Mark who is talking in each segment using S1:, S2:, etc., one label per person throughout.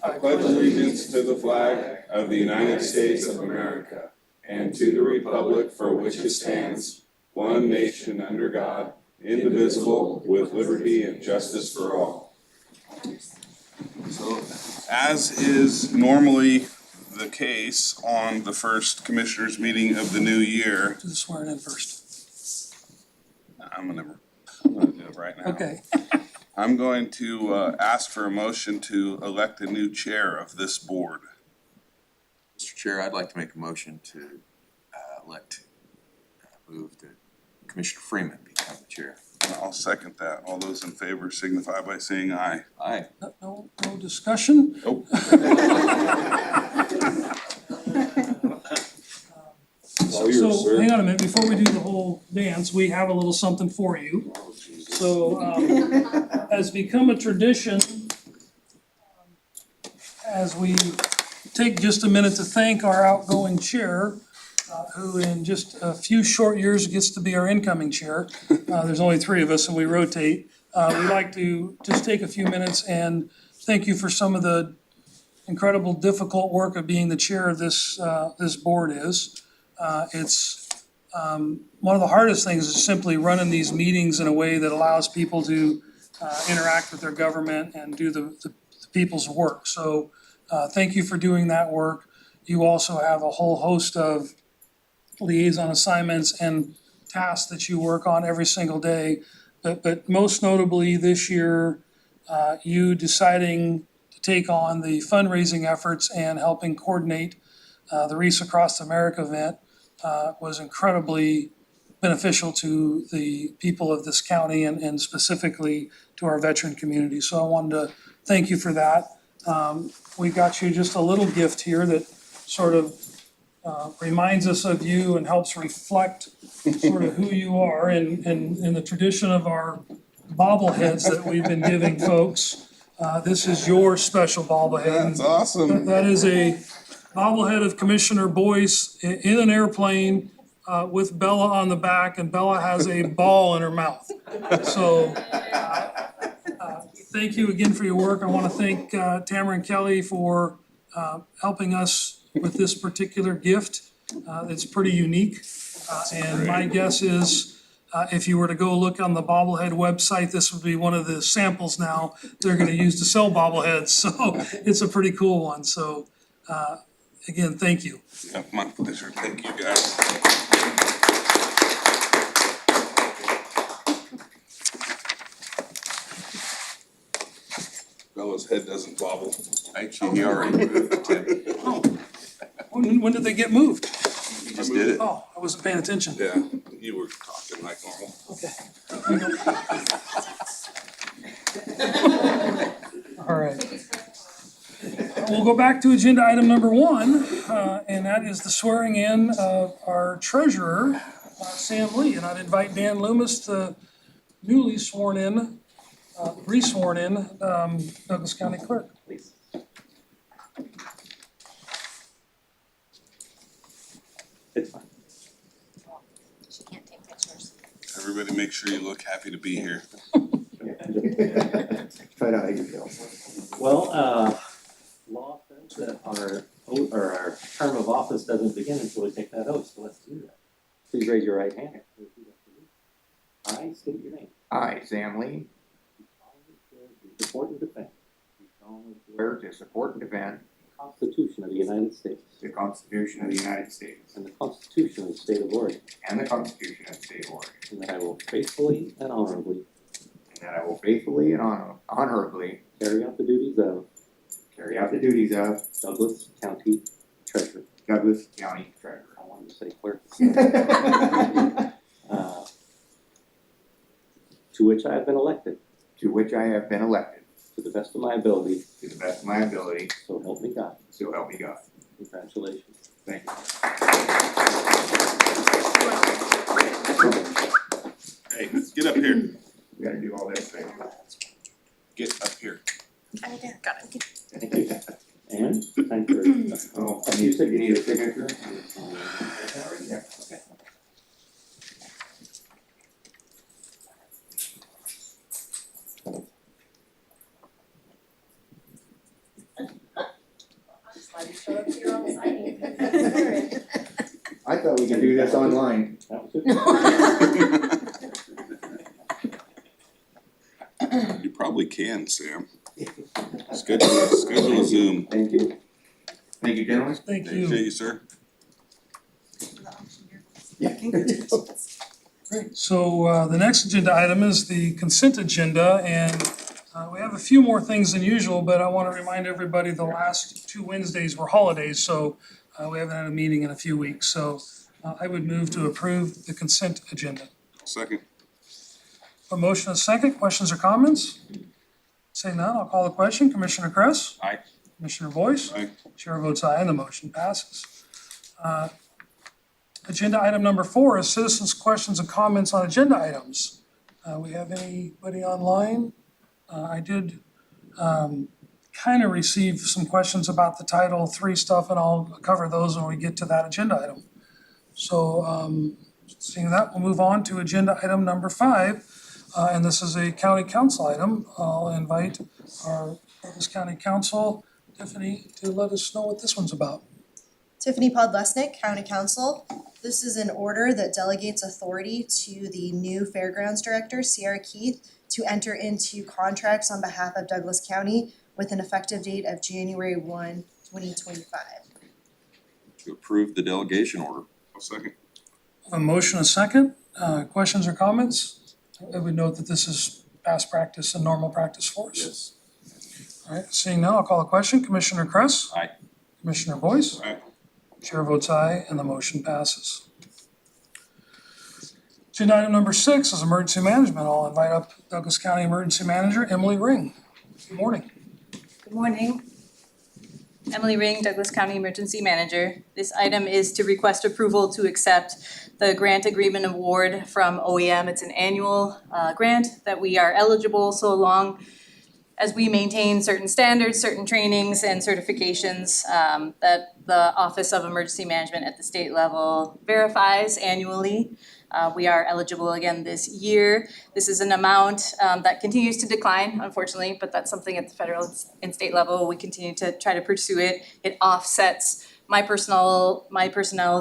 S1: I pledge allegiance to the flag of the United States of America and to the republic for which it stands, one nation under God, indivisible, with liberty and justice for all. So, as is normally the case on the first commissioners meeting of the new year,
S2: Do the swearing in first.
S1: I'm gonna do it right now.
S2: Okay.
S1: I'm going to ask for a motion to elect a new chair of this board.
S3: Mr. Chair, I'd like to make a motion to move that Commissioner Freeman become the chair.
S1: I'll second that. All those in favor signify by saying aye.
S3: Aye.
S2: No discussion?
S1: Nope.
S2: So hang on a minute, before we do the whole dance, we have a little something for you. So has become a tradition, as we take just a minute to thank our outgoing chair, who in just a few short years gets to be our incoming chair. There's only 3 of us and we rotate. We'd like to just take a few minutes and thank you for some of the incredible difficult work of being the chair of this board is. It's one of the hardest things is simply running these meetings in a way that allows people to interact with their government and do the people's work. So thank you for doing that work. You also have a whole host of liaison assignments and tasks that you work on every single day. But most notably this year, you deciding to take on the fundraising efforts and helping coordinate the Reefs Across America event was incredibly beneficial to the people of this county and specifically to our veteran community. So I wanted to thank you for that. We got you just a little gift here that sort of reminds us of you and helps reflect sort of who you are in the tradition of our bobbleheads that we've been giving folks. This is your special bobblehead.
S1: That's awesome.
S2: That is a bobblehead of Commissioner Boyce in an airplane with Bella on the back, and Bella has a ball in her mouth. So thank you again for your work. I want to thank Tamara and Kelly for helping us with this particular gift. It's pretty unique. And my guess is if you were to go look on the bobblehead website, this would be one of the samples now they're going to use to sell bobbleheads. So it's a pretty cool one. So again, thank you.
S1: Yeah, my pleasure. Thank you, guys. Bella's head doesn't bobble.
S3: Actually, he already moved, Tim.
S2: When did they get moved?
S3: He just did it.
S2: Oh, I wasn't paying attention.
S1: Yeah, you were talking like normal.
S2: Okay. All right. We'll go back to agenda item number 1, and that is the swearing in of our treasurer, Sam Lee. And I'd invite Dan Loomis, the newly sworn in, re-sworn in, Douglas County Clerk, please.
S4: It's fine.
S5: She can't take pictures.
S1: Everybody make sure you look happy to be here.
S4: Try it out how you feel. Well, law says that our term of office doesn't begin until we take that oath, so let's do that. Please raise your right hand and repeat after me. I state your name.
S6: I, Sam Lee,
S4: Do solemnly swear to support and defend
S6: do solemnly swear to support and defend
S4: the Constitution of the United States
S6: the Constitution of the United States
S4: and the Constitution of the State of Oregon,
S6: and the Constitution of the State of Oregon,
S4: and that I will faithfully and honorably
S6: and that I will faithfully and honorably
S4: carry out the duties of
S6: carry out the duties of
S4: Douglas County Treasurer.
S6: Douglas County Treasurer.
S4: I wanted to say clerk. To which I have been elected,
S6: To which I have been elected,
S4: to the best of my ability,
S6: to the best of my ability,
S4: so help me God.
S6: so help me God.
S4: Congratulations.
S6: Thank you.
S1: Hey, get up here.
S6: We gotta do all this thing.
S1: Get up here.
S5: I did, got it.
S4: Thank you. And time for,
S6: Oh, you need a signature?
S4: yeah.
S6: Okay.
S5: Show up to your own signing.
S6: I thought we could do this online.
S4: That was it.
S1: You probably can, Sam. Schedule a Zoom.
S6: Thank you. Thank you, gentlemen.
S2: Thank
S1: Appreciate
S2: you.
S1: you, sir.
S6: Yeah.
S2: Great, so the next agenda item is the consent agenda, and we have a few more things than usual, but I wanna remind everybody the last 2 Wednesdays were holidays, so we haven't had a meeting in a few weeks, so I would move to approve the consent agenda.
S1: Second.
S2: A motion and a second, questions or comments? Seeing none, I'll call the question. Commissioner Kress?
S3: Aye.
S2: Commissioner Boyce?
S1: Aye.
S2: Chair votes aye and the motion passes. Agenda item number 4 is citizens' questions and comments on agenda items. We have anybody online? I did kind of receive some questions about the Title III stuff, and I'll cover those when we get to that agenda item. So seeing that, we'll move on to agenda item number 5, and this is a county council item. I'll invite our Douglas County Council, Tiffany, to let us know what this one's about.
S7: Tiffany Podlesnik, County Council. This is an order that delegates authority to the new Fairgrounds Director, Sierra Keith, to enter into contracts on behalf of Douglas County with an effective date of January 1, 2025.
S3: To approve the delegation order.
S1: I'll second.
S2: A motion, a second. Questions or comments? I would note that this is past practice and normal practice for us.
S1: Yes.
S2: All right, seeing none, I'll call the question. Commissioner Kress?
S3: Aye.
S2: Commissioner Boyce?
S1: Aye.
S2: Chair votes aye and the motion passes. Agenda item number 6 is emergency management. I'll invite up Douglas County Emergency Manager Emily Ring. Good morning.
S8: Good morning. Emily Ring, Douglas County Emergency Manager. This item is to request approval to accept the grant agreement award from OEM. It's an annual grant that we are eligible so long as we maintain certain standards, certain trainings and certifications that the Office of Emergency Management at the state level verifies annually. We are eligible again this year. This is an amount that continues to decline, unfortunately, but that's something at the federal and state level. We continue to try to pursue it. It offsets my personnel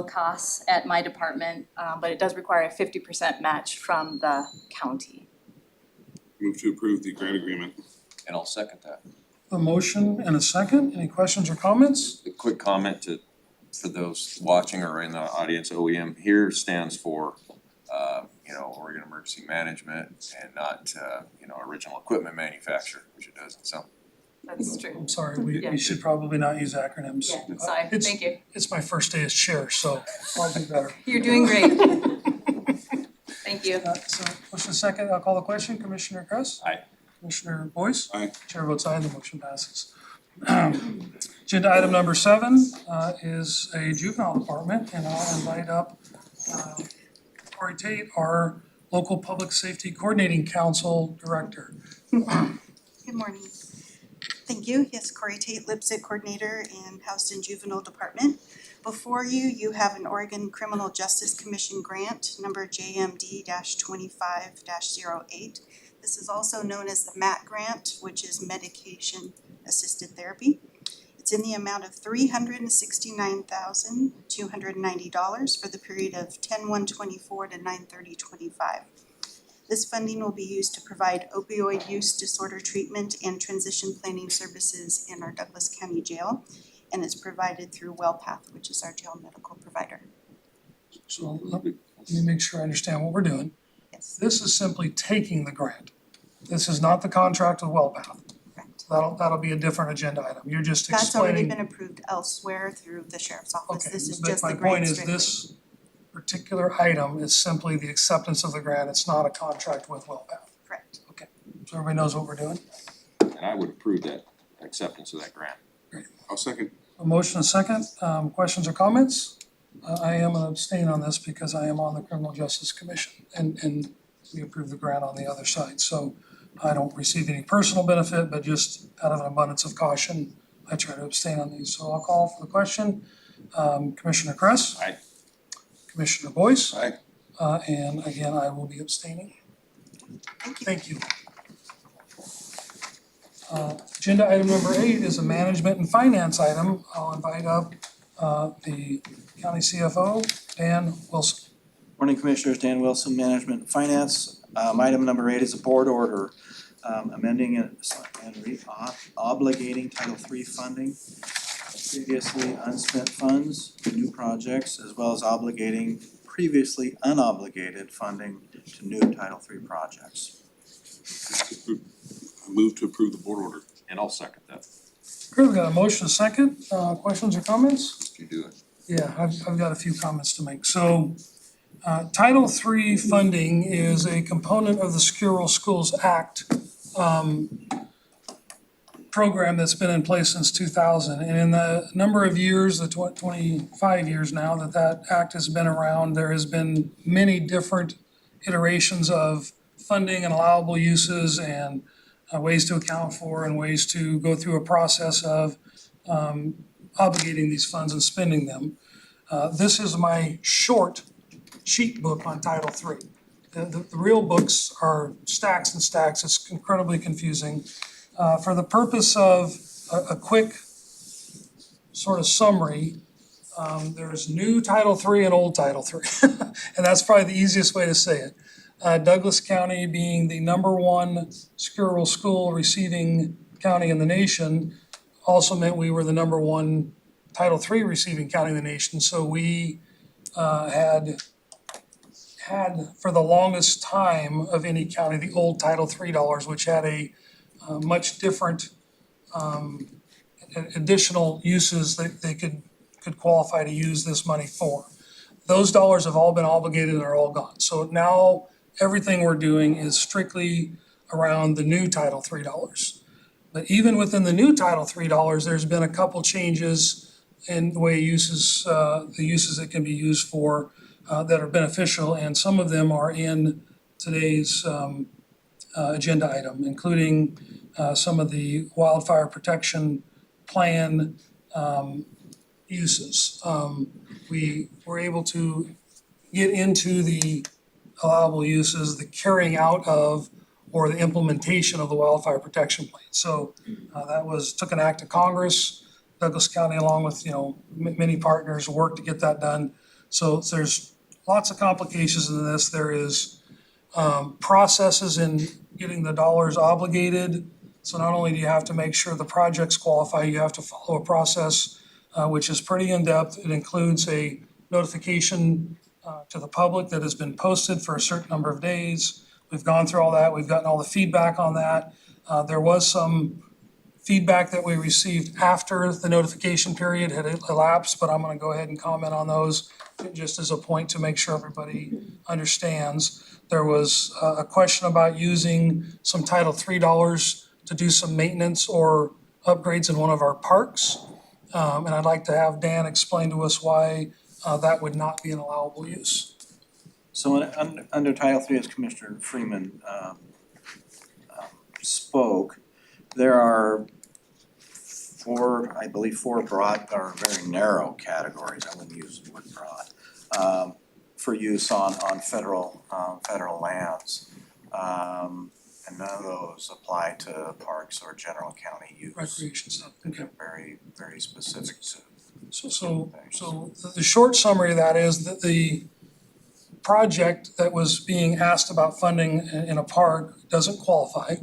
S8: costs at my department, but it does require a 50% match from the county.
S1: Move to approve the grant agreement.
S3: And I'll second that.
S2: A motion and a second. Any questions or comments?
S3: A quick comment for those watching or in the audience, OEM here stands for, Oregon Emergency Management and not, original equipment manufacturer, which it doesn't sound.
S8: That's true.
S2: I'm sorry, we
S8: Yeah.
S2: should probably not use acronyms.
S8: Yeah, sorry,
S2: It's-
S8: thank you.
S2: It's my first day as chair, so I'll do better.
S8: You're doing great. Thank you.
S2: So motion and second, I'll call the question. Commissioner Kress?
S3: Aye.
S2: Commissioner Boyce?
S1: Aye.
S2: Chair votes aye, the motion passes. Agenda item number 7 is a juvenile department, and I'll invite up Corey Tate, our local public safety coordinating council director.
S9: Good morning. Thank you. Yes, Corey Tate, LIPSIT Coordinator and housed in Juvenile Department. Before you, you have an Oregon Criminal Justice Commission grant, number JMD-25-08. This is also known as the MAT grant, which is Medication Assisted Therapy. It's in the amount of $369,290 for the period of 10/1/24 to 9/30/25. This funding will be used to provide opioid use disorder treatment and transition planning services in our Douglas County Jail, and it's provided through WellPath, which is our jail medical provider.
S2: So let me make sure I understand what we're doing.
S9: Yes,
S2: This is simply taking the grant. This is not the contract with WellPath.
S9: correct.
S2: That'll be a different agenda item. You're just
S9: That's already
S2: explaining.
S9: been approved elsewhere through the sheriff's office.
S2: Okay,
S9: This is
S2: but
S9: just the
S2: my point
S9: grant
S2: is
S9: strictly.
S2: this particular item is simply the acceptance of the grant. It's not a contract with WellPath.
S9: Correct.
S2: So everybody knows what we're doing?
S3: And I would approve that acceptance of that grant.
S1: I'll second.
S2: A motion and a second. Questions or comments? I am gonna abstain on this because I am on the Criminal Justice Commission and we approve the grant on the other side. So I don't receive any personal benefit, but just out of an abundance of caution, I try to abstain on these. So I'll call for the question. Commissioner Kress?
S3: Aye.
S2: Commissioner Boyce?
S1: Aye.
S2: And again, I will be abstaining.
S9: Thank you.
S2: Thank you. Agenda item number 8 is a management and finance item. I'll invite up the county CFO, Dan Wilson.
S10: Morning Commissioners, Dan Wilson, Management and Finance. Item number 8 is a board order amending and obligating Title III funding, previously unspent funds to new projects, as well as obligating previously unobligated funding to new Title III projects.
S1: Move to approve the board order.
S3: And I'll second that,
S2: Okay, we got a motion, a second. Questions or comments?
S3: if you do it.
S2: Yeah, I've got a few comments to make. So, Title III funding is a component of the Secure Rural Schools Act program that's been in place since 2000. And in the number of years, the 25 years now that act has been around, there has been many different iterations of funding and allowable uses and ways to account for and ways to go through a process of obligating these funds and spending them. This is my short sheet book on Title III. The real books are stacks and stacks. It's incredibly confusing. For the purpose of a quick sort of summary, there's new Title III and old Title III. And that's probably the easiest way to say it. Douglas County being the #1 secure rural school receiving county in the nation also meant we were the #1 Title III receiving county in the nation. So we had for the longest time of any county, the old Title III dollars, which had a much different additional uses that they could qualify to use this money for. Those dollars have all been obligated and are all gone. So now everything we're doing is strictly around the new Title III dollars. But even within the new Title III dollars, there's been a couple changes in the way the uses that can be used for that are beneficial, and some of them are in today's agenda item, including some of the wildfire protection plan uses. We were able to get into the allowable uses, the carrying out of or the implementation of the wildfire protection plan. So that took an act of Congress. Douglas County, along with many partners, worked to get that done. So there's lots of complications in this. There is processes in getting the dollars obligated. So not only do you have to make sure the projects qualify, you have to follow a process which is pretty in-depth. It includes a notification to the public that has been posted for a certain number of days. We've gone through all that. We've gotten all the feedback on that. There was some feedback that we received after the notification period had elapsed, but I'm gonna go ahead and comment on those just as a point to make sure everybody understands. There was a question about using some Title III dollars to do some maintenance or upgrades in one of our parks. And I'd like to have Dan explain to us why that would not be an allowable use.
S10: So under Title III, as Commissioner Freeman spoke, there are four broad or very narrow categories, I wouldn't use the word broad, for use on federal lands. And none of those apply to parks or general county use.
S2: Recreation stuff, okay.
S10: They're very, very specific to.
S2: So the short summary of that is that the project that was being asked about funding in a park doesn't qualify.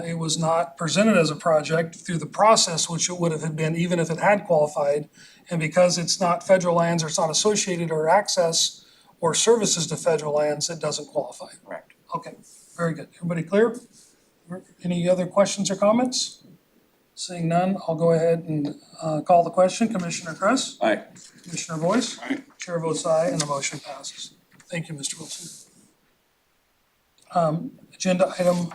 S2: It was not presented as a project through the process, which it would have been even if it had qualified. And because it's not federal lands or it's not associated or access or services to federal lands, it doesn't qualify.
S10: Correct.
S2: Okay, very good. Everybody clear? Any other questions or comments? Seeing none, I'll go ahead and call the question. Commissioner Kress?
S3: Aye.
S2: Commissioner Boyce?
S1: Aye.
S2: Chair votes aye and the motion passes. Thank you, Mr. Wilson. Agenda item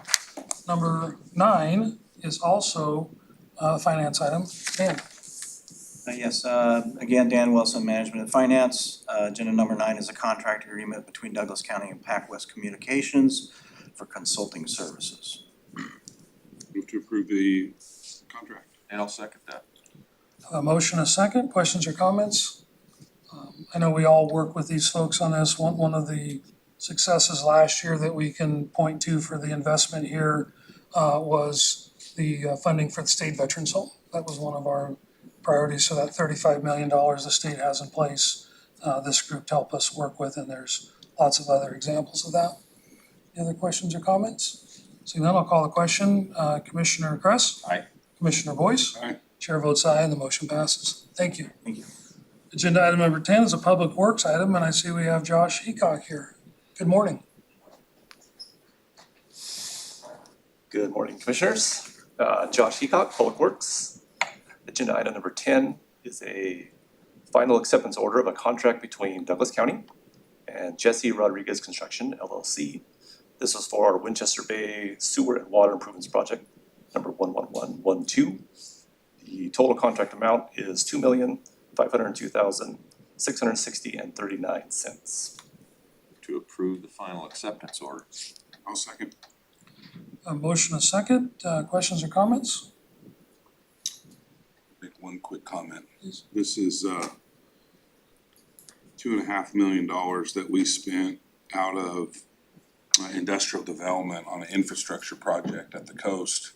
S2: number 9 is also a finance item. Dan?
S10: Yes, again, Dan Wilson, Management and Finance. Agenda number 9 is a contract agreement between Douglas County and PacWest Communications for consulting services.
S1: Move to approve the contract.
S3: And I'll second that.
S2: A motion, a second. Questions or comments? I know we all work with these folks on this. One of the successes last year that we can point to for the investment here was the funding for the state veterans home. That was one of our priorities, so that $35 million the state has in place, this group to help us work with, and there's lots of other examples of that. Any other questions or comments? Seeing none, I'll call the question. Commissioner Kress?
S3: Aye.
S2: Commissioner Boyce?
S1: Aye.
S2: Chair votes aye and the motion passes. Thank you.
S10: Thank you.
S2: Agenda item number 10 is a public works item, and I see we have Josh Heacock here. Good morning.
S11: Good morning, Commissioners. Josh Heacock, Public Works. Agenda item number 10 is a final acceptance order of a contract between Douglas County and Jesse Rodriguez Construction LLC. This is for our Winchester Bay Sewer and Water Improvements Project, number 11112. The total contract amount is $2,502,660.39.
S3: To approve the final acceptance order.
S1: I'll second.
S2: A motion, a second. Questions or comments?
S1: Make one quick comment.
S2: Please.
S1: This is $2.5 million that we spent out of industrial development on an infrastructure project at the coast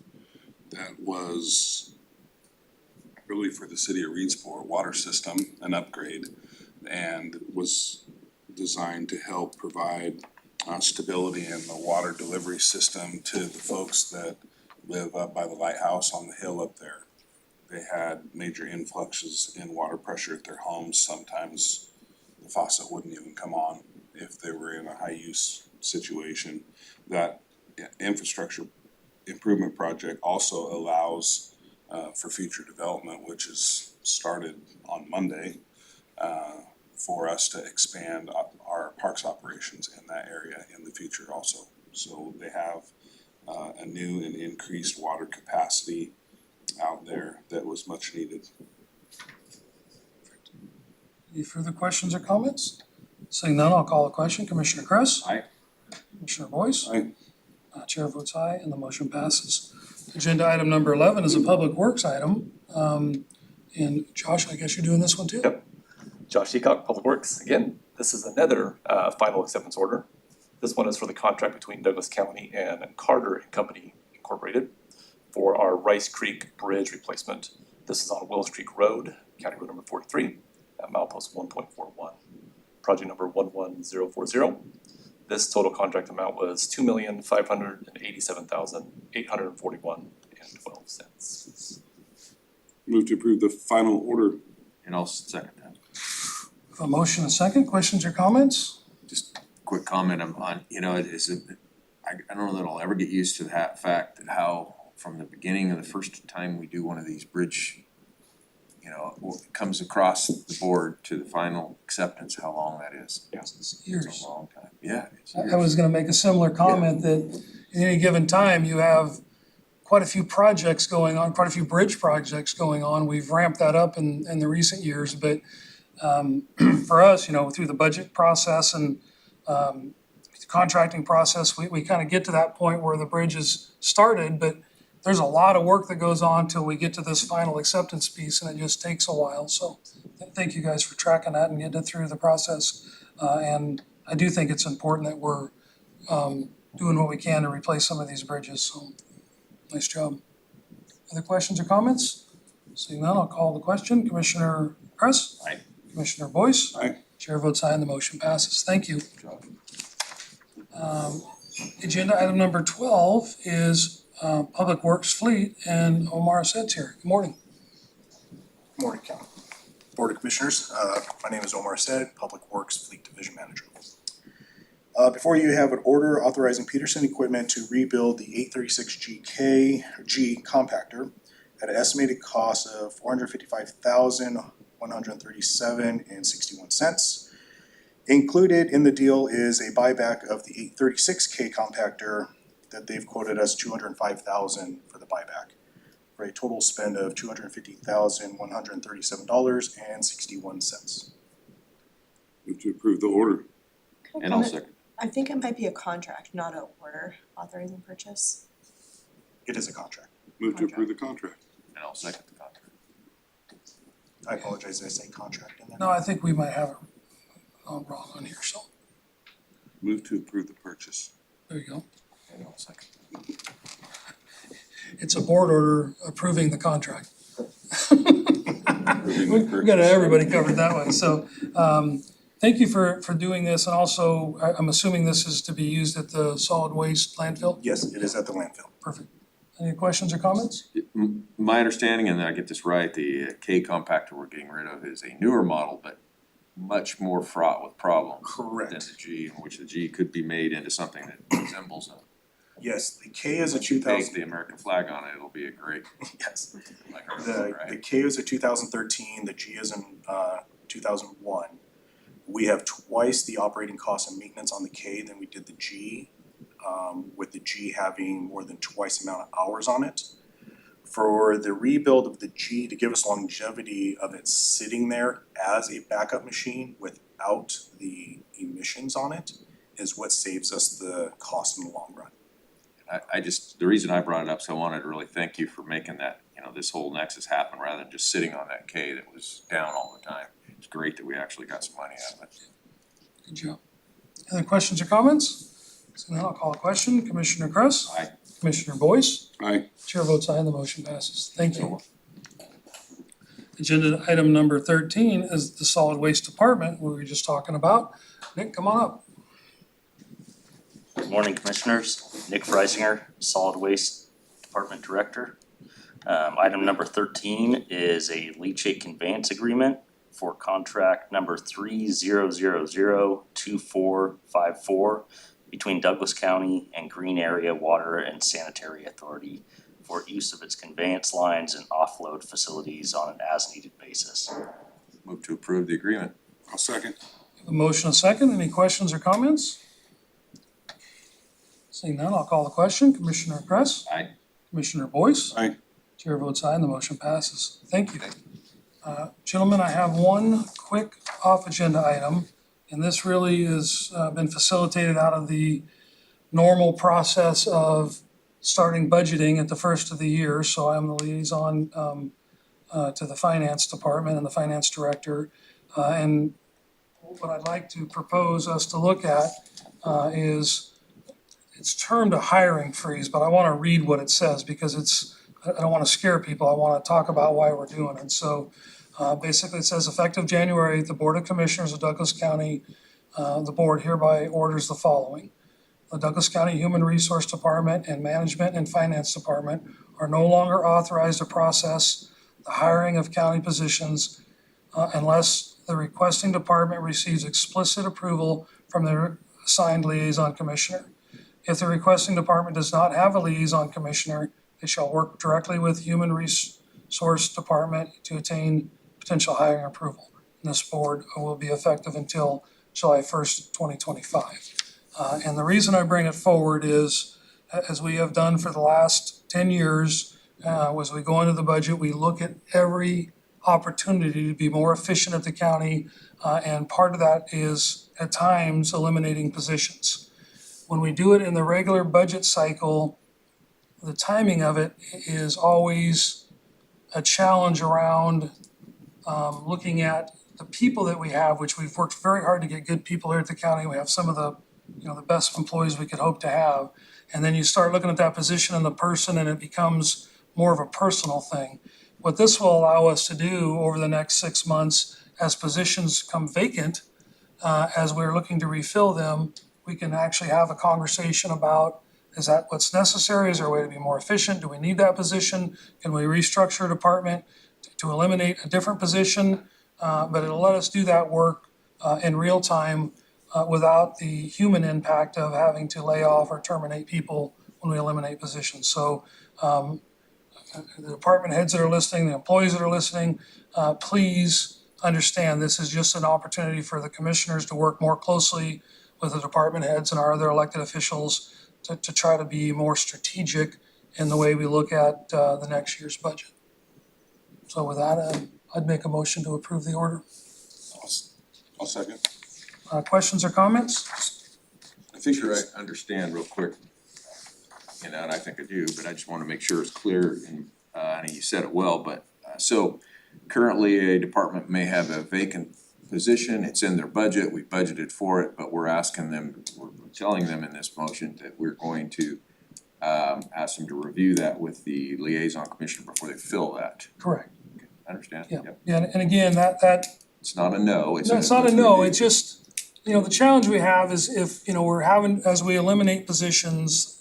S1: that was really for the city of Reedsport water system, an upgrade, and was designed to help provide stability in the water delivery system to the folks that live up by the lighthouse on the hill up there. They had major influxes in water pressure at their homes. Sometimes the faucet wouldn't even come on if they were in a high use situation. That infrastructure improvement project also allows for future development, which is started on Monday, for us to expand our parks operations in that area in the future also. So they have a new and increased water capacity out there that was much needed.
S2: Any further questions or comments? Seeing none, I'll call the question. Commissioner Kress?
S3: Aye.
S2: Commissioner Boyce?
S1: Aye.
S2: Chair votes aye and the motion passes. Agenda item number 11 is a public works item. And Josh, I guess you're doing this one too?
S11: Yep. Josh Heacock, Public Works. Again, this is another final acceptance order. This one is for the contract between Douglas County and Carter and Company Incorporated for our Rice Creek Bridge replacement. This is on Wills Creek Road, County Road number 43 at milepost 1.41. Project number 11040. This total contract amount was $2,587,841.12.
S1: Move to approve the final order.
S3: And I'll second that.
S2: A motion, a second. Questions or comments?
S3: Just quick comment on, I don't know that I'll ever get used to that fact that how from the beginning of the first time we do one of these bridge, it comes across the board to the final acceptance, how long that is.
S11: Yeah.
S2: It's years.
S3: It's a long time. Yeah. It's
S2: I was gonna make a similar comment that at any given time, you have quite a few projects going on, quite a few bridge projects going on. We've ramped that up in the recent years, but for us, through the budget process and contracting process, we kind of get to that point where the bridge is started, but there's a lot of work that goes on till we get to this final acceptance piece, and it just takes a while. So thank you guys for tracking that and getting it through the process. And I do think it's important that we're doing what we can to replace some of these bridges, so nice job. Other questions or comments? Seeing none, I'll call the question. Commissioner Kress?
S3: Aye.
S2: Commissioner Boyce?
S1: Aye.
S2: Chair votes aye and the motion passes. Thank you. Agenda item number 12 is Public Works Fleet, and Omar Assad's here. Good morning.
S12: Good morning, County Board of Commissioners. My name is Omar Assad, Public Works Fleet Division Manager. Before you have an order authorizing Peterson Equipment to rebuild the 836G compactor at an estimated cost of $455,137.61. Included in the deal is a buyback of the 836K compactor that they've quoted us $205,000 for the buyback, for a total spend of $250,137.61.
S1: Move to approve the order.
S3: And I'll second.
S7: I think it might be a contract, not an order authorizing purchase.
S12: It is a contract.
S1: Move to approve the contract.
S3: And I'll second the contract.
S12: I apologize, did I say contract in there?
S2: No, I think we might have it wrong on here, so
S1: Move to approve the purchase.
S2: there you go.
S11: And I'll second.
S2: it's a board order approving the contract.
S1: Approving the
S2: We've got everybody covered that way, so, thank you for doing this, and also, I'm assuming this is to be used at the solid waste landfill?
S12: Yes, it is at the landfill.
S2: Perfect. Any questions or comments?
S3: My understanding, and I get this right, the K compactor we're getting rid of is a newer model, but much more fraught with problems than
S12: Correct.
S3: the G, in which the G could be made into something that resembles a
S12: Yes, the K is a
S3: take
S12: 2000.
S3: the American flag on it, it'll be a great,
S12: Yes.
S3: like our,
S12: The
S3: right?
S12: K is a 2013, the G is in 2001. We have twice the operating costs and maintenance on the K than we did the G, with the G having more than twice the amount of hours on it. For the rebuild of the G, to give us longevity of it sitting there as a backup machine without the emissions on it, is what saves us the cost in the long run.
S3: I just, the reason I brought it up, so I wanted to really thank you for making that, you know, this whole nexus happen rather than just sitting on that K that was down all the time. It's great that we actually got some money out of it.
S2: Good job. Other questions or comments? So now I'll call a question. Commissioner Kress?
S3: Aye.
S2: Commissioner Boyce?
S1: Aye.
S2: Chair votes aye and the motion passes. Thank you. Agenda item number 13 is the solid waste department, we were just talking about. Nick, come on up.
S13: Good morning, Commissioners. Nick Freisinger, Solid Waste Department Director. Item number 13 is a leachate conveyance agreement for contract number 30002454 between Douglas County and Green Area Water and Sanitary Authority for use of its conveyance lines and offload facilities on an as-needed basis.
S3: Move to approve the agreement.
S1: I'll second.
S2: A motion, a second. Any questions or comments? Seeing none, I'll call the question. Commissioner Kress?
S3: Aye.
S2: Commissioner Boyce?
S1: Aye.
S2: Chair votes aye and the motion passes. Thank you. Gentlemen, I have one quick off-agenda item, and this really has been facilitated out of the normal process of starting budgeting at the first of the year. So I'm the liaison to the finance department and the finance director. And what I'd like to propose us to look at is, it's termed a hiring freeze, but I want to read what it says because I don't want to scare people. I want to talk about why we're doing it. So basically it says effective January, the Board of Commissioners of Douglas County, the board hereby orders the following. The Douglas County Human Resource Department and Management and Finance Department are no longer authorized to process the hiring of county positions unless the requesting department receives explicit approval from their assigned liaison commissioner. If the requesting department does not have a liaison commissioner, they shall work directly with Human Resource Department to attain potential hiring approval. And this board will be effective until July 1st, 2025. And the reason I bring it forward is, as we have done for the last 10 years, as we go into the budget, we look at every opportunity to be more efficient at the county, and part of that is at times eliminating positions. When we do it in the regular budget cycle, the timing of it is always a challenge around looking at the people that we have, which we've worked very hard to get good people here at the county. We have some of the, the best employees we could hope to have. And then you start looking at that position and the person, and it becomes more of a personal thing. What this will allow us to do over the next 6 months, as positions come vacant, as we're looking to refill them, we can actually have a conversation about, is that what's necessary? Is there a way to be more efficient? Do we need that position? Can we restructure a department to eliminate a different position? But it'll let us do that work in real time without the human impact of having to lay off or terminate people when we eliminate positions. So the department heads that are listening, the employees that are listening, please understand this is just an opportunity for the commissioners to work more closely with the department heads and our other elected officials to try to be more strategic in the way we look at the next year's budget. So with that, I'd make a motion to approve the order.
S1: I'll second.
S2: Questions or comments?
S3: I think I understand real quick, and I think I do, but I just want to make sure it's clear, and I know you said it well, but so currently a department may have a vacant position, it's in their budget, we budgeted for it, but we're asking them, we're telling them in this motion that we're going to ask them to review that with the liaison commissioner before they fill that.
S2: Correct.
S3: Understand?
S2: Yeah.
S3: Yep.
S2: Yeah, and again, that
S3: It's not a no, it's
S2: no,
S3: a.
S2: it's not a
S3: let's
S2: no,
S3: review.
S2: it's just, you know, the challenge we have is if, you know, we're having, as we eliminate positions,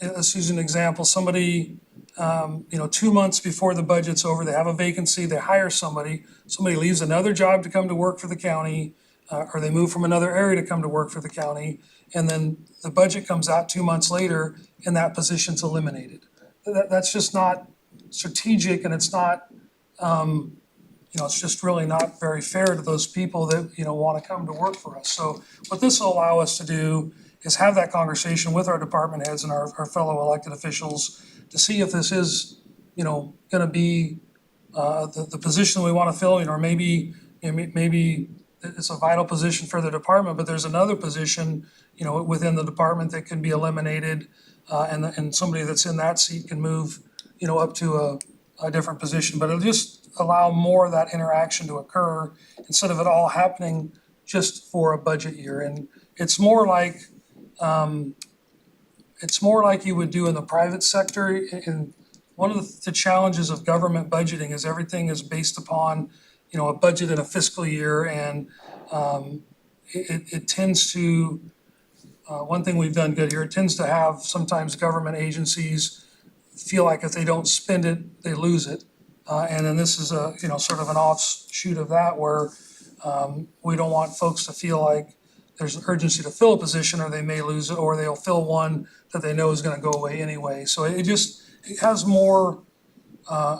S2: let's use an example, somebody, you know, 2 months before the budget's over, they have a vacancy, they hire somebody leaves another job to come to work for the county, or they move from another area to come to work for the county, and then the budget comes out 2 months later and that position's eliminated. That's just not strategic, and it's not, you know, it's just really not very fair to those people that, you know, wanna come to work for us. So what this will allow us to do is have that conversation with our department heads and our fellow elected officials to see if this is, you know, gonna be the position we wanna fill, you know, or maybe it's a vital position for the department, but there's another position, you know, within the department that can be eliminated, and somebody that's in that seat can move, you know, up to a different position. But it'll just allow more of that interaction to occur instead of it all happening just for a budget year. And it's more like you would do in the private sector. And one of the challenges of government budgeting is everything is based upon, you know, a budget in a fiscal year, and it tends to, one thing we've done good here, it tends to have sometimes government agencies feel like if they don't spend it, they lose it. And then this is a, you know, sort of an offshoot of that where we don't want folks to feel like there's an urgency to fill a position, or they may lose it, or they'll fill one that they know is gonna go away anyway. So it has more,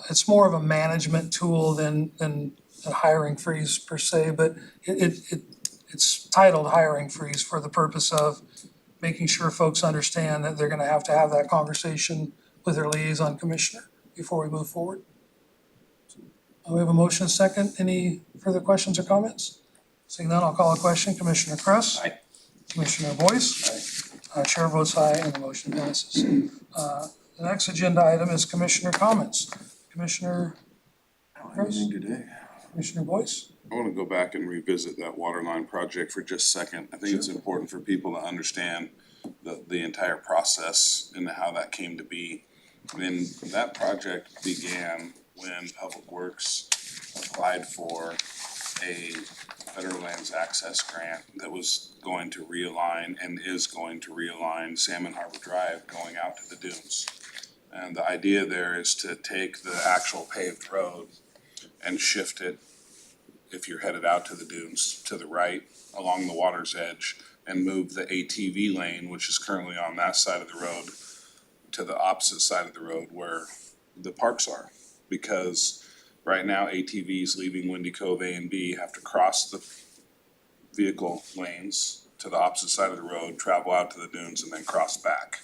S2: it's more of a management tool than a hiring freeze per se, but it's titled hiring freeze for the purpose of making sure folks understand that they're gonna have to have that conversation with their liaison commissioner before we move forward. We have a motion, second. Any further questions or comments? Seeing none, I'll call a question. Commissioner Kress?
S3: Aye.
S2: Commissioner Boyce? Chair votes aye and the motion passes. The next agenda item is commissioner comments. Commissioner
S3: I don't have anything today.
S2: Commissioner Boyce?
S1: I wanna go back and revisit that water line project for just a second. I think it's important for people to understand the entire process and how that came to be. When that project began, when Public Works applied for a Federal Lands Access Grant that was going to realign and is going to realign Salmon Harbor Drive going out to the dunes. And the idea there is to take the actual paved road and shift it, if you're headed out to the dunes, to the right along the water's edge, and move the ATV lane, which is currently on that side of the road, to the opposite side of the road where the parks are. Because right now ATVs leaving Windy Cove A and B have to cross the vehicle lanes to the opposite side of the road, travel out to the dunes, and then cross back.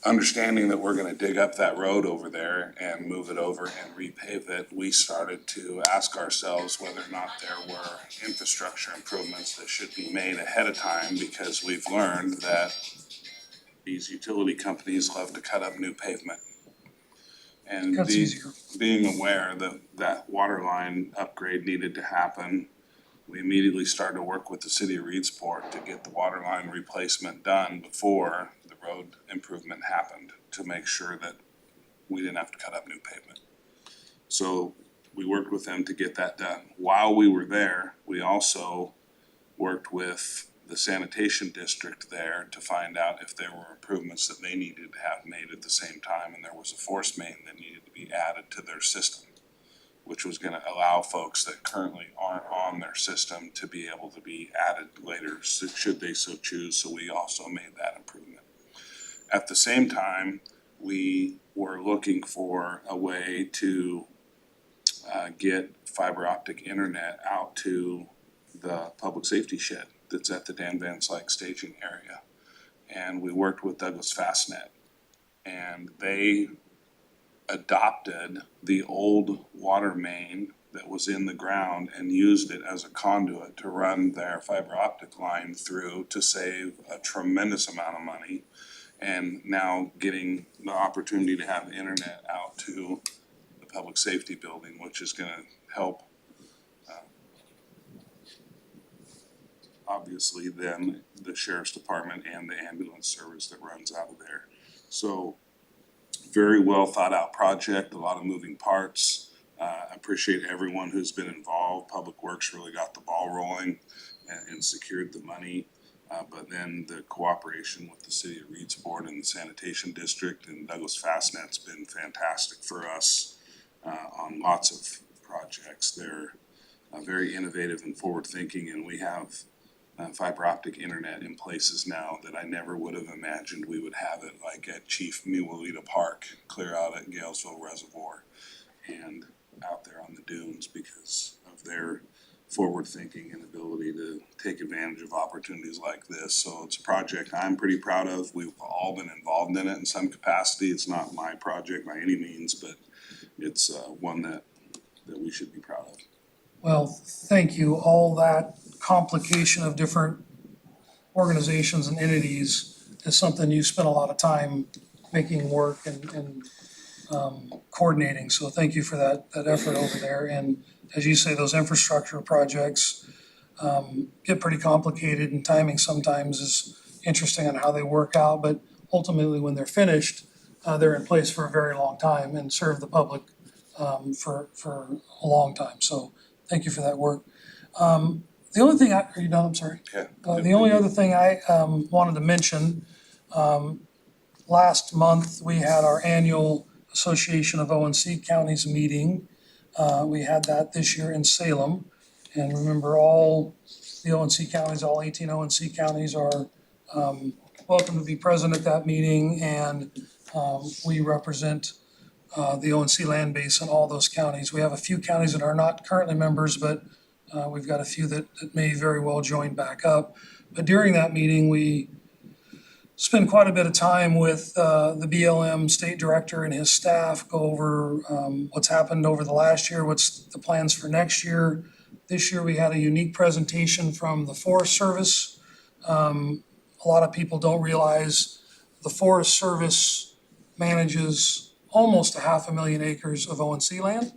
S1: Understanding that we're gonna dig up that road over there and move it over and repave it, we started to ask ourselves whether or not there were infrastructure improvements that should be made ahead of time, because we've learned that these utility companies love to cut up new pavement. And
S2: That's easier.
S1: being aware that that water line upgrade needed to happen, we immediately started to work with the city of Reedsport to get the water line replacement done before the road improvement happened, to make sure that we didn't have to cut up new pavement. So we worked with them to get that done. While we were there, we also worked with the sanitation district there to find out if there were improvements that they needed to have made at the same time, and there was a force main that needed to be added to their system, which was gonna allow folks that currently aren't on their system to be able to be added later, should they so choose, so we also made that improvement. At the same time, we were looking for a way to get fiber optic internet out to the public safety shed that's at the Dan Van Slyke staging area. And we worked with Douglas Fastnet, and they adopted the old water main that was in the ground and used it as a conduit to run their fiber optic line through to save a tremendous amount of money. And now getting the opportunity to have internet out to the public safety building, which is gonna help obviously then the sheriff's department and the ambulance service that runs out of there. So very well thought out project, a lot of moving parts. I appreciate everyone who's been involved. Public Works really got the ball rolling and secured the money. But then the cooperation with the city of Reedsport and the sanitation district and Douglas Fastnet's been fantastic for us on lots of projects. They're very innovative and forward thinking, and we have fiber optic internet in places now that I never would have imagined we would have it, like at Chief Muwalita Park, clear out at Galesville Reservoir, and out there on the dunes because of their forward thinking and ability to take advantage of opportunities like this. So it's a project I'm pretty proud of. We've all been involved in it in some capacity. It's not my project by any means, but it's one that we should be proud of.
S2: Well, thank you. All that complication of different organizations and entities is something you spent a lot of time making work and coordinating. So thank you for that effort over there. And as you say, those infrastructure projects get pretty complicated, and timing sometimes is interesting on how they work out. But ultimately, when they're finished, they're in place for a very long time and serve the public for a long time. So thank you for that work. The only thing are you done? I'm sorry.
S1: Yeah.
S2: The only other thing I wanted to mention, last month, we had our annual Association of ONC Counties meeting. We had that this year in Salem. And remember, all the ONC counties, all 18 ONC counties are welcome to be present at that meeting. And we represent the ONC land base in all those counties. We have a few counties that are not currently members, but we've got a few that may very well join back up. But during that meeting, we spend quite a bit of time with the BLM state director and his staff, go over what's happened over the last year, what's the plans for next year. This year we had a unique presentation from the Forest Service. A lot of people don't realize the Forest Service manages almost 500,000 acres of ONC land.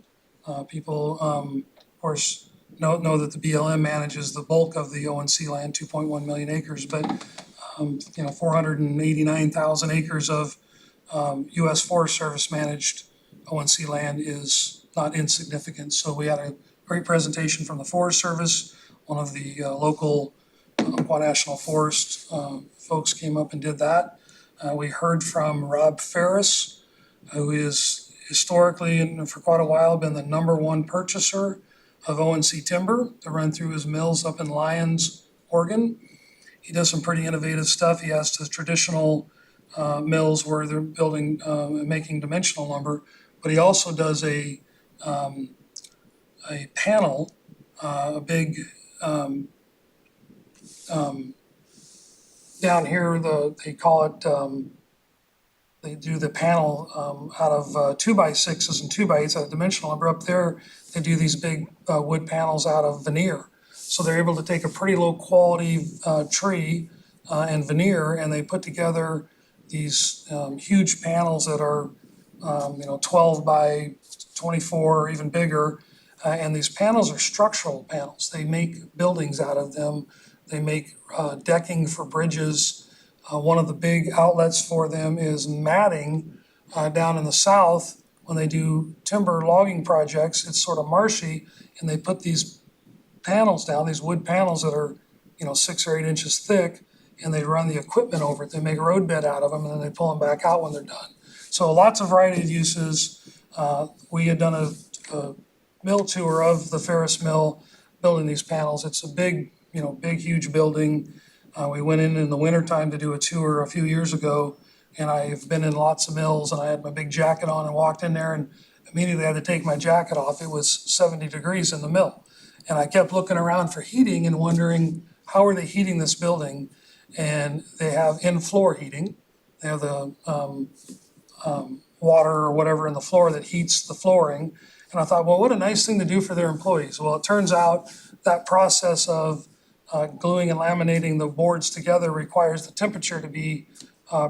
S2: People, of course, know that the BLM manages the bulk of the ONC land, 2.1 million acres, but 489,000 acres of US Forest Service managed ONC land is not insignificant. So we had a great presentation from the Forest Service. One of the local Aqua National Forest folks came up and did that. We heard from Rob Ferris, who is historically and for quite a while been the #1 purchaser of ONC timber to run through his mills up in Lyons, Oregon. He does some pretty innovative stuff. He has the traditional mills where they're building and making dimensional lumber, but he also does a panel, a big down here. They call it. They do the panel out of 2x6s and 2x8s out of dimensional lumber. Up there, they do these big wood panels out of veneer. So they're able to take a pretty low quality tree and veneer, and they put together these huge panels that are 12 by 24 or even bigger. And these panels are structural panels. They make buildings out of them. They make decking for bridges. One of the big outlets for them is matting down in the south. When they do timber logging projects, it's sort of marshy, and they put these panels down, these wood panels that are 6 or 8 inches thick, and they run the equipment over it. They make a road bed out of them, and then they pull them back out when they're done. So lots of variety of uses. We had done a mill tour of the Ferris Mill building these panels. It's a big, huge building. We went in the wintertime to do a tour a few years ago, and I've been in lots of mills, and I had my big jacket on and walked in there and immediately had to take my jacket off. It was 70 degrees in the mill. And I kept looking around for heating and wondering, how are they heating this building? And they have in-floor heating. They have the water or whatever in the floor that heats the flooring. And I thought, well, what a nice thing to do for their employees. Well, it turns out that process of gluing and laminating the boards together requires the temperature to be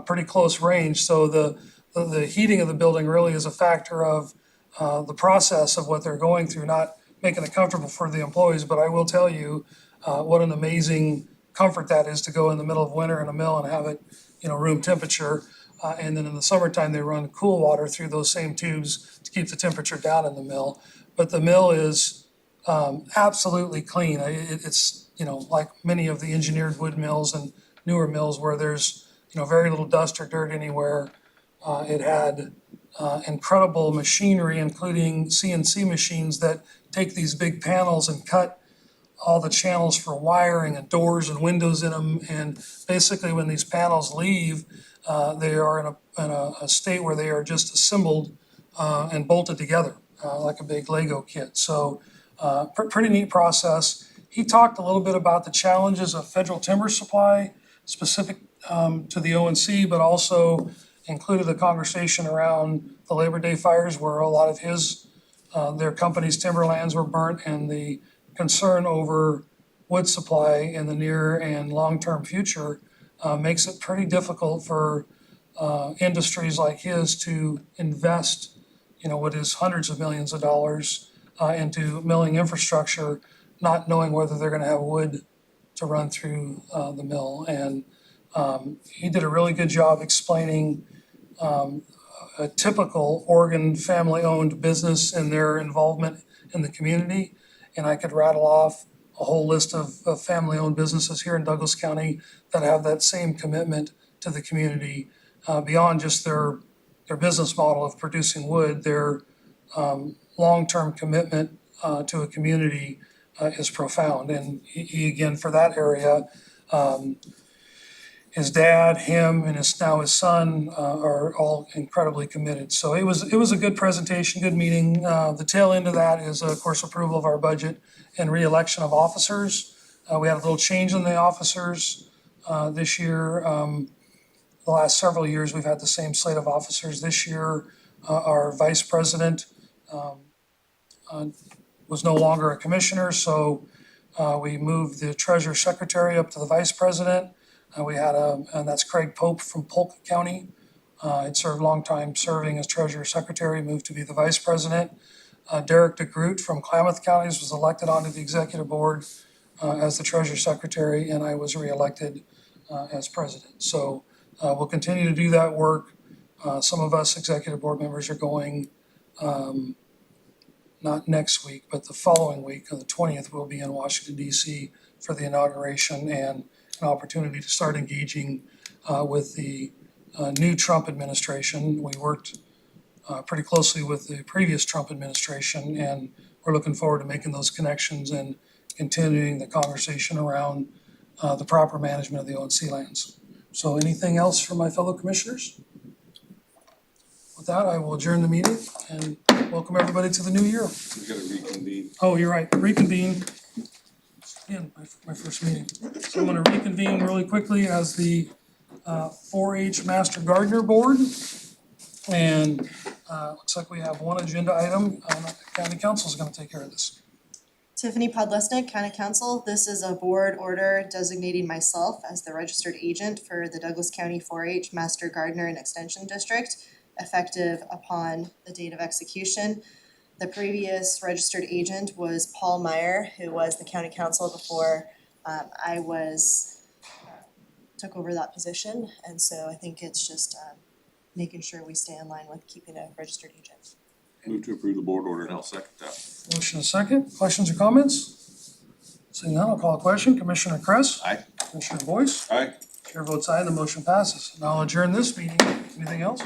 S2: pretty close range. So the heating of the building really is a factor of the process of what they're going through, not making it comfortable for the employees. But I will tell you what an amazing comfort that is to go in the middle of winter in a mill and have it, room temperature. And then in the summertime, they run cool water through those same tubes to keep the temperature down in the mill. But the mill is absolutely clean. It's, like many of the engineered wood mills and newer mills where there's, very little dust or dirt anywhere. It had incredible machinery, including CNC machines that take these big panels and cut all the channels for wiring and doors and windows in them. And basically when these panels leave, they are in a state where they are just assembled and bolted together like a big Lego kit. So pretty neat process. He talked a little bit about the challenges of federal timber supply specific to the ONC, but also included a conversation around the Labor Day fires where a lot of their company's timberlands were burnt, and the concern over wood supply in the near and long-term future makes it pretty difficult for industries like his to invest, what is hundreds of millions of dollars into milling infrastructure, not knowing whether they're gonna have wood to run through the mill. And he did a really good job explaining a typical Oregon family-owned business and their involvement in the community. And I could rattle off a whole list of family-owned businesses here in Douglas County that have that same commitment to the community, beyond just their business model of producing wood. Their long-term commitment to a community is profound. And he again, for that area, his dad, him, and his son are all incredibly committed. So it was a good presentation, good meeting. The tail end of that is, of course, approval of our budget and re-election of officers. We had a little change in the officers this year. The last several years, we've had the same slate of officers. This year, our vice president was no longer a commissioner, so we moved the treasurer secretary up to the vice president. We had and that's Craig Pope from Polk County. Had served a long time serving as treasurer secretary, moved to be the vice president. Derek DeGroot from Klamath Counties was elected onto the executive board as the treasurer secretary, and I was reelected as president. So we'll continue to do that work. Some of us executive board members are going, not next week, but the following week, on the 20th, we'll be in Washington DC for the inauguration and an opportunity to start engaging with the new Trump administration. We worked pretty closely with the previous Trump administration, and we're looking forward to making those connections and continuing the conversation around the proper management of the ONC lands. So anything else from my fellow commissioners? With that, I will adjourn the meeting and welcome everybody to the new year.
S1: We gotta reconvene.
S2: Oh, you're right, reconvene. Again, my first meeting. So I'm gonna reconvene really quickly as the 4-H Master Gardener Board. And looks like we have one agenda item. County Council is gonna take care of this.
S7: Tiffany Podlesnik, County Council. This is a board order designating myself as the registered agent for the Douglas County 4-H Master Gardener and Extension District, effective upon the date of execution. The previous registered agent was Paul Meyer, who was the county council before I took over that position. And so I think it's just making sure we stay in line with keeping a registered agent.
S1: Move to approve the board order.
S3: And I'll second that.
S2: Motion and second. Questions or comments? Seeing none, I'll call a question. Commissioner Kress?
S3: Aye.
S2: Commissioner Boyce?
S1: Aye.
S2: Chair votes aye, the motion passes. Now I'll adjourn this meeting. Anything else?